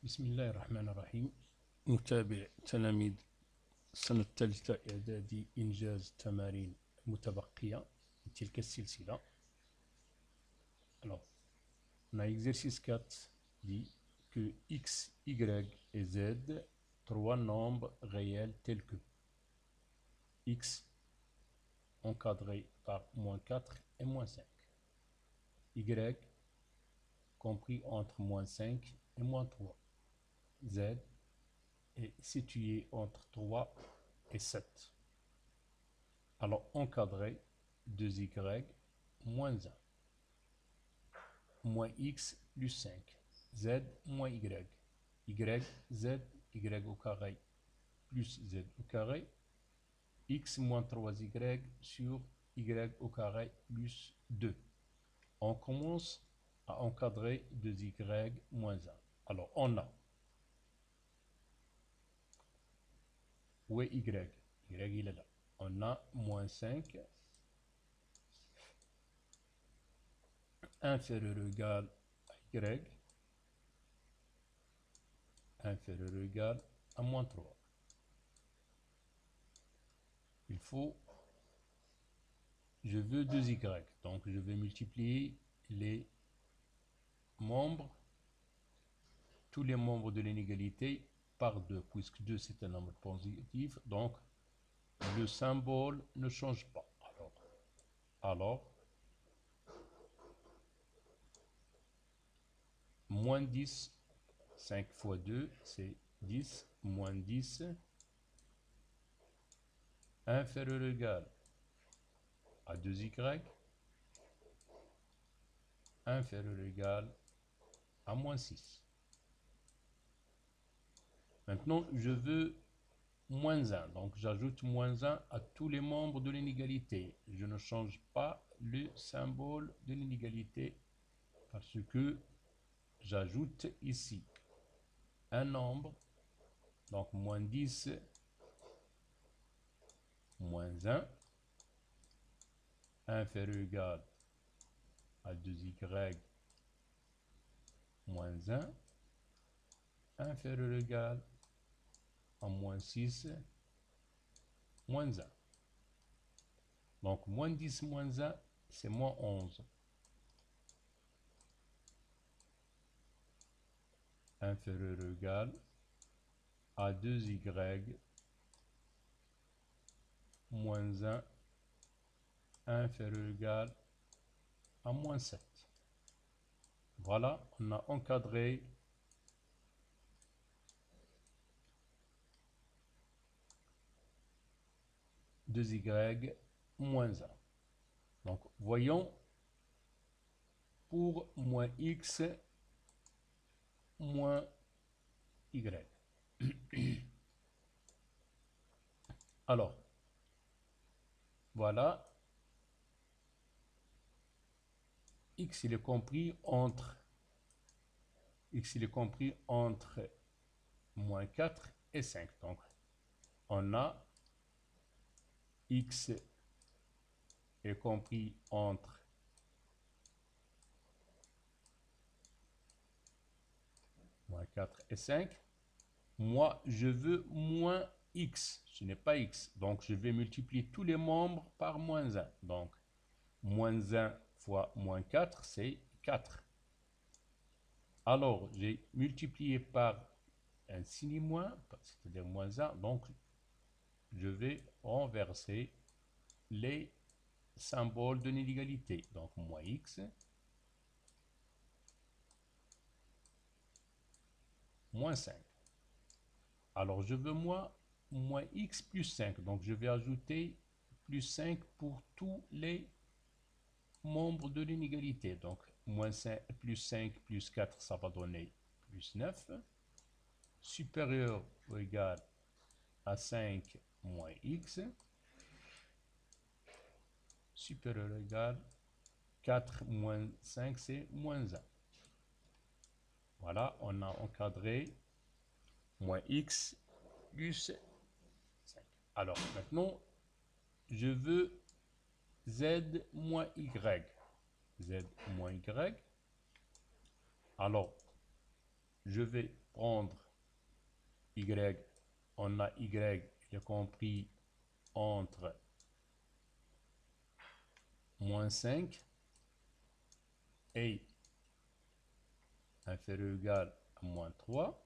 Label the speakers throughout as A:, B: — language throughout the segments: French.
A: بسم الله الرحمن الرحيم. نتابع تلاميذ السنة الثالثة إعدادي إنجاز تمارين متبقية من تلك السلسلة. Alors, on a exercice 4 dit que x, y et z, trois nombres réels tels que x encadré par moins 4 et moins 5, y compris entre moins 5 et moins 3, z est situé entre 3 et 7. Alors, encadré 2y moins 1, moins x plus 5, z moins y, z, y au carré plus z au carré, x moins 3y sur y au carré plus 2. On commence à encadrer 2y moins 1. Alors, on a, où est y? Y, il est là. On a moins 5 inférieur ou égal à y inférieur ou égal à moins 3. Il faut, je veux 2y, donc je vais multiplier les membres, tous les membres de l'inégalité par 2, puisque 2 c'est un nombre positif, donc le symbole ne change pas. Alors moins 10, 5 fois 2, c'est 10, moins 10, inférieur ou égal à 2y, inférieur ou égal à moins 6. Maintenant, je veux moins 1, donc j'ajoute moins 1 à tous les membres de l'inégalité. Je ne change pas le symbole de l'inégalité parce que j'ajoute ici un nombre, donc moins 10, moins 1, inférieur ou égal à 2y moins 1, inférieur ou égal à moins 6, moins 1. Donc moins 10 moins 1, c'est moins 11. Inférieur ou égal à 2y moins 1, inférieur ou égal à moins 7. Voilà, on a encadré y moins 1. Donc, voyons pour moins x moins y. Alors, voilà, x il est compris entre moins 4 et 5. Donc, on a x est compris entre moins 4 et 5. Moi, je veux moins x. Ce n'est pas x. Donc, je vais multiplier tous les membres par moins 1. Donc, moins 1 fois moins 4, c'est 4. Alors, j'ai multiplié par un signe moins, c'est-à-dire moins 1. Donc, je vais renverser les symboles de l'inégalité. Donc, moins x, moins 5. Alors, je veux moins x plus 5. Donc, je vais ajouter plus 5 pour tous les membres de l'inégalité. Donc, moins 5, plus 5 plus 4, ça va donner plus 9. Supérieur ou égal à 5 moins x. Supérieur ou égal 4 moins 5, c'est moins 1. Voilà, on a encadré moins x plus 5. Alors, maintenant, je veux z moins y. Z moins y. Alors, je vais prendre y, on a y, j'ai compris, entre moins 5 et inférieur ou égal à moins 3.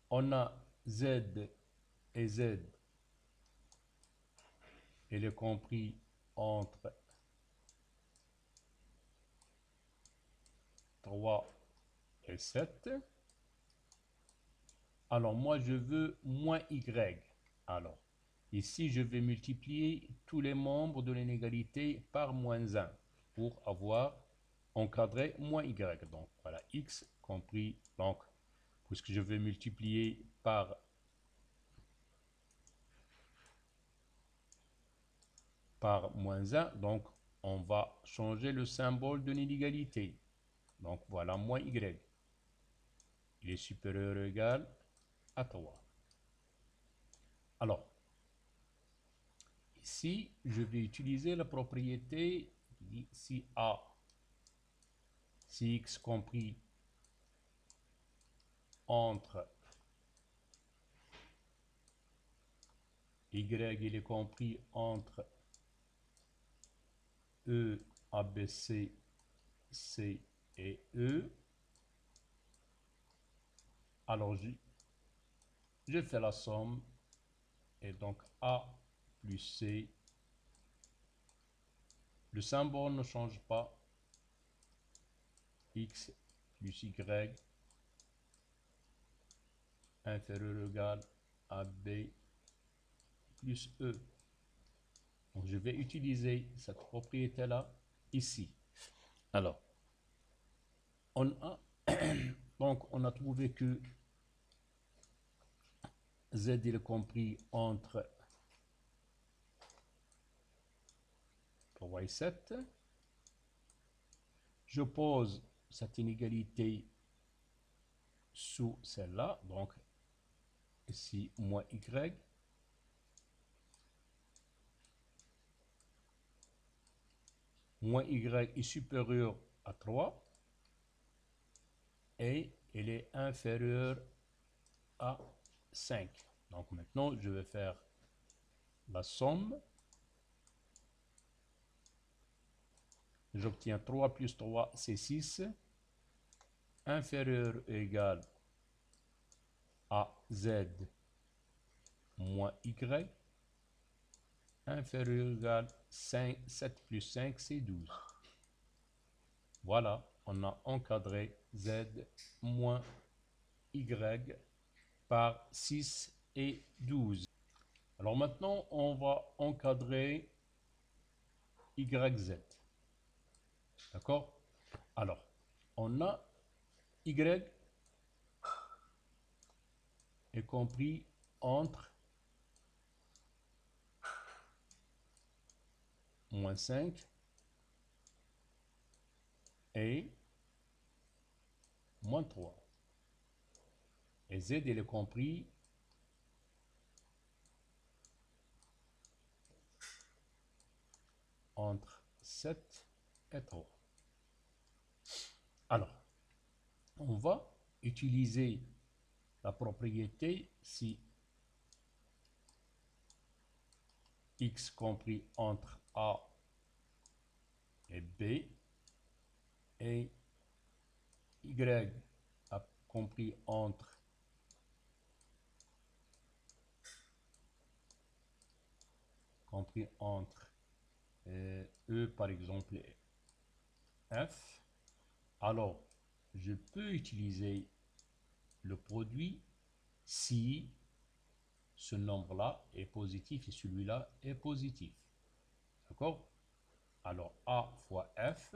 A: On a z et z, il est compris entre 3 et 7. Alors, moi, je veux moins y. Alors, ici, je vais multiplier tous les membres de l'inégalité par moins 1 pour avoir encadré moins y. Donc, voilà, x compris, donc, puisque je vais multiplier par moins 1, donc on va changer le symbole de l'inégalité. Donc, voilà, moins y. Il est supérieur ou égal à 3. Alors, ici, je vais utiliser la propriété qui dit si A, si x compris entre y, il est compris entre E, ABC, C et E. Alors, je fais la somme et donc A plus C. Le symbole ne change pas. X plus Y inférieur ou égal à B plus E. Donc, je vais utiliser cette propriété-là ici. Alors, on a, donc, on a trouvé que Z est compris entre 3 et 7. Je pose cette inégalité sous celle-là, donc ici moins y. Moins y est supérieur à 3 et il est inférieur à 5. Donc maintenant, je vais faire la somme. J'obtiens 3 plus 3, c'est 6. Inférieur ou égal à z moins y. Inférieur ou égal 5, 7 plus 5, c'est 12. Voilà, on a encadré z moins y par 6 et 12. Alors maintenant, on va encadrer yz. D'accord? Alors, on a y est compris entre moins 5 et moins 3. Et z, il est compris entre 7 et 3. Alors, on va utiliser la propriété si x compris entre A et B et y a compris entre E par exemple et F. Alors, je peux utiliser le produit si ce nombre-là est positif et celui-là est positif. D'accord? Alors, A fois F,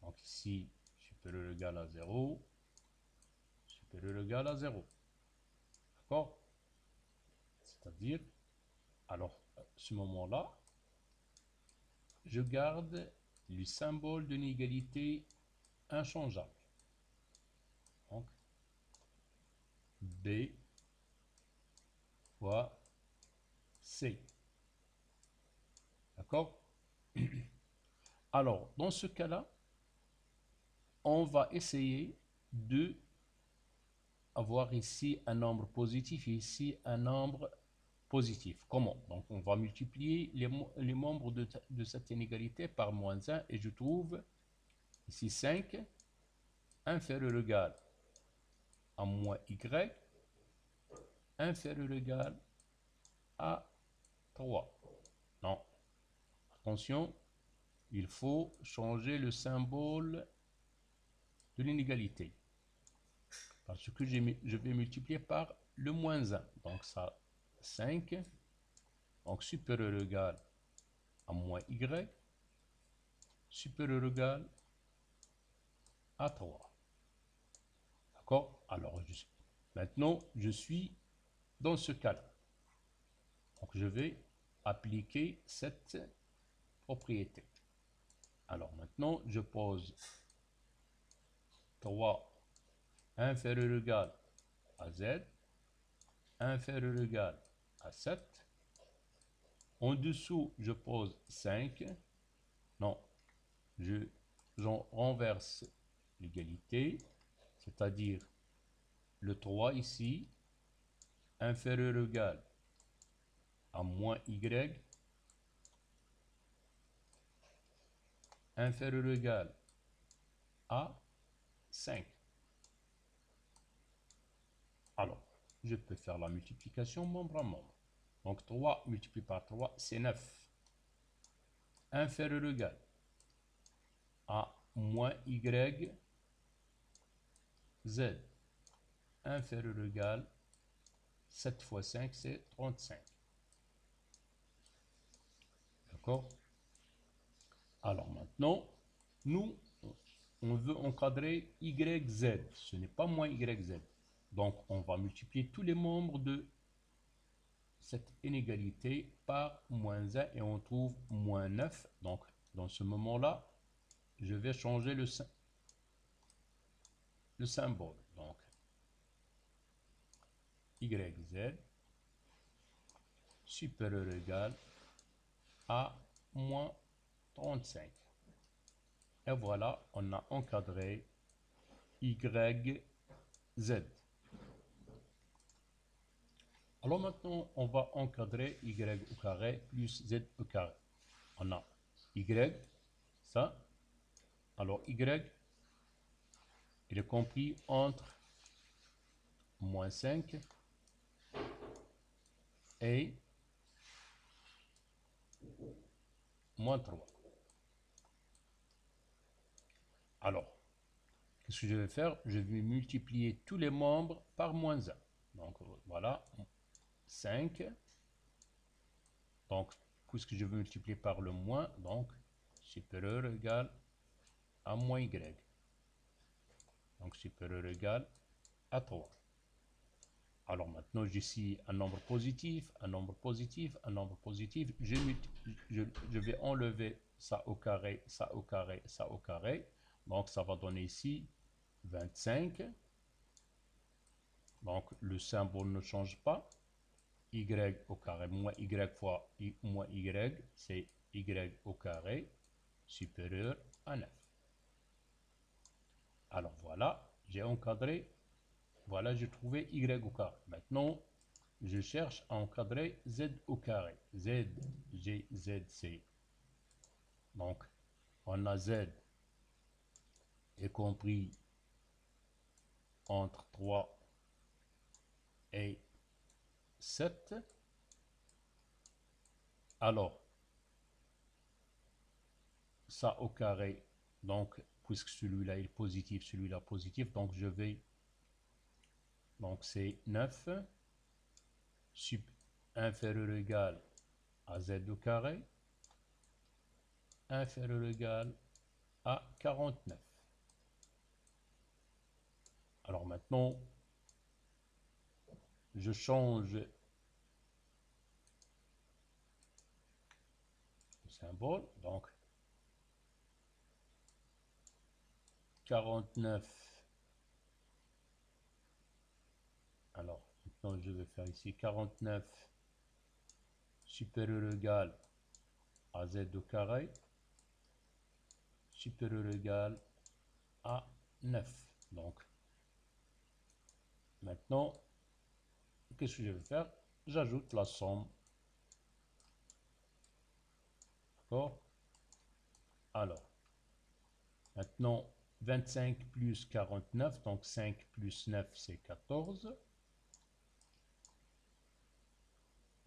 A: donc ici, supérieur ou égal à 0, supérieur ou égal à 0. D'accord? C'est-à-dire, alors, à ce moment-là, je garde le symbole d'une égalité inchangeable. Donc, B fois C. D'accord? Alors, dans ce cas-là, on va essayer de avoir ici un nombre positif et ici un nombre positif. Comment? Donc, on va multiplier les membres de cette inégalité par moins 1 et je trouve ici 5 inférieur ou égal à moins y inférieur ou égal à 3. Non, attention, il faut changer le symbole de l'inégalité. Parce que je vais multiplier par le moins 1. Donc ça, 5. Donc supérieur ou égal à moins y supérieur ou égal à 3. D'accord? Alors, maintenant, je suis dans ce cas-là. Donc, je vais appliquer cette propriété. Alors, maintenant, je pose 3 inférieur ou égal à z, inférieur ou égal à 7. En dessous, je pose 5. Non, j'en renverse l'égalité, c'est-à-dire le 3 ici, inférieur ou égal à moins y, inférieur ou égal à 5. Alors, je peux faire la multiplication membre à membre. Donc 3 multiplié par 3, c'est 9. Inférieur ou égal à moins y, z. Inférieur ou égal, 7 fois 5, c'est 35. D'accord? Alors maintenant, nous, on veut encadrer YZ. Ce n'est pas moins YZ. Donc, on va multiplier tous les membres de cette inégalité par moins 1 et on trouve moins 9. Donc, dans ce moment-là, je vais changer le symbole. Donc, YZ supérieur ou égal à moins 35. Et voilà, on a encadré YZ. Alors maintenant, on va encadrer y au carré plus z au carré. On a y, ça. Alors y, il est compris entre moins 5 et moins 3. Alors, qu'est-ce que je vais faire? Je vais multiplier tous les membres par moins 1. Donc voilà, 5. Donc, puisque je veux multiplier par le moins, donc supérieur ou égal à moins y. Donc supérieur ou égal à 3. Alors maintenant, j'ai ici un nombre positif, un nombre positif, un nombre positif. Je vais enlever ça au carré, ça au carré, ça au carré. Donc ça va donner ici 25. Donc le symbole ne change pas. Y au carré moins y fois moins y, c'est y au carré supérieur à 9. Alors voilà, j'ai encadré. Voilà, j'ai trouvé y au carré. Maintenant, je cherche à encadrer z au carré. Z, G, Z, C. Donc, on a z est compris entre 3 et 7. Alors, ça au carré, donc, puisque celui-là est positif, celui-là positif, donc je vais, donc c'est 9, inférieur ou égal à z au carré, inférieur ou égal à 49. Alors maintenant, je change le symbole, donc 49. Alors, maintenant, je vais faire ici 49 supérieur ou égal à z au carré, supérieur ou égal à 9. Donc, Maintenant, qu'est-ce que je vais faire? J'ajoute la somme. D'accord? Alors, maintenant, 25 plus 49, donc 5 plus 9, c'est 14.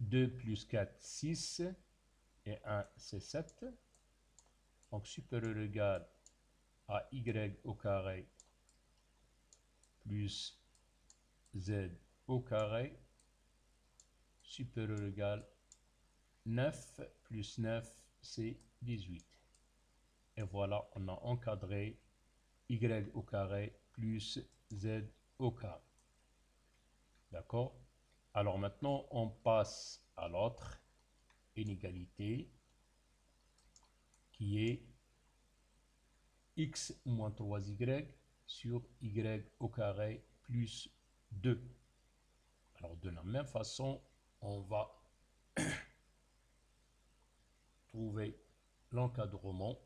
A: 2 plus 4, 6. Et 1, c'est 7. Donc, supérieur ou égal à y au carré plus z au carré supérieur ou égal 9 plus 9, c'est 18. Et voilà, on a encadré y au carré plus z au carré. D'accord? Alors maintenant, on passe à l'autre inégalité qui est x moins 3y sur y au carré plus 2. Alors de la même façon, on va trouver l'encadrement.